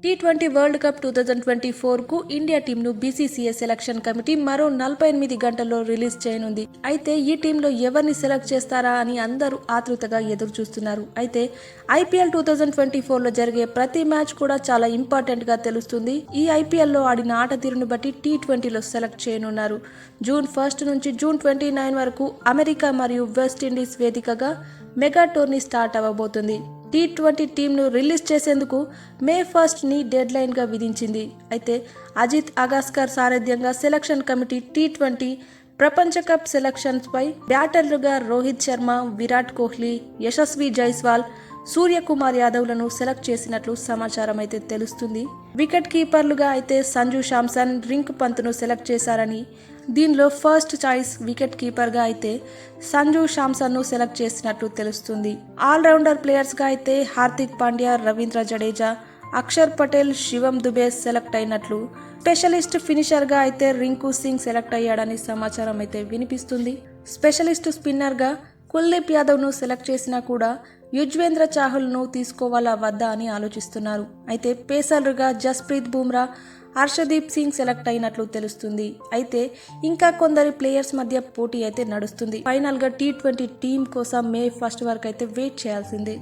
T20 world cup 2024కు India టీంను BCCI selection committee మరో 48 గంటల్లో రిలీజ్ చేయనుంది. అయితే ఈ టీంలో ఎవరిని సెలెక్ట్ చేస్తారా అని అందరూ ఆతృతగా ఎదురు చూస్తున్నారు. అయితే ఐపీఎల్ 2024లో జరిగే ప్రతి మ్యాచ్ కూడా చాలా ఇంపార్టెంట్గా తెలుస్తుంది. ఈ ఐపీఎల్లో ఆడిన ఆట తీరును బట్టి టీ20లో సెలెక్ట్ చేయనున్నారు. జూన్ 1 నుంచి జూన్ 29 వరకు అమెరికా మరియు వెస్టిండీస్ వేదికగా మెగా టోర్నీ స్టార్ట్ అవ్వబోతుంది. టీ20 టీంను రిలీజ్ చేసేందుకు మే 1ని డెడ్ లైన్గా విధించింది. అయితే అజిత్ అగాస్కర్ సారథ్యంగా సెలక్షన్ కమిటీ టీ20 ప్రపంచ కప్ సెలక్షన్స్పై బ్యాటర్లుగా రోహిత్ శర్మ, విరాట్ కోహ్లీ, యశస్వి జైస్వాల్, సూర్యకుమార్ యాదవ్లను సెలెక్ట్ చేసినట్లు సమాచారం అయితే తెలుస్తుంది. వికెట్ కీపర్లుగా అయితే సంజు శాంసన్, రింక్ పంత్ను సెలెక్ట్ చేశారని, దీనిలో ఫస్ట్ చాయిస్ వికెట్ కీపర్గా అయితే సంజు శాంసన్ను సెలెక్ట్ చేసినట్లు తెలుస్తుంది. ఆల్రౌండర్ ప్లేయర్స్గా అయితే హార్దిక్ పాండ్యా, రవీంద్ర జడేజా, అక్షర్ పటేల్, శివం దుబే సెలెక్ట్ అయినట్లు, స్పెషలిస్ట్ ఫినిషర్గా అయితే రింకు సింగ్ సెలెక్ట్ అయ్యాడని సమాచారం అయితే వినిపిస్తుంది. స్పెషలిస్ట్ స్పిన్నర్గా కుల్దీప్ యాదవ్ను సెలెక్ట్ చేసినా కూడా యుజ్వేంద్ర చాహల్ను తీసుకోవాలా వద్దా అని ఆలోచిస్తున్నారు. అయితే పేసర్లుగా జస్ప్రీత్ బుమ్రా, హర్షదీప్ సింగ్ సెలెక్ట్ అయినట్లు తెలుస్తుంది. అయితే ఇంకా కొందరి ప్లేయర్స్ మధ్య పోటీ అయితే నడుస్తుంది. ఫైనల్గా టీ20 టీం కోసం మే 1 వరకు అయితే వెయిట్ చేయాల్సిందే.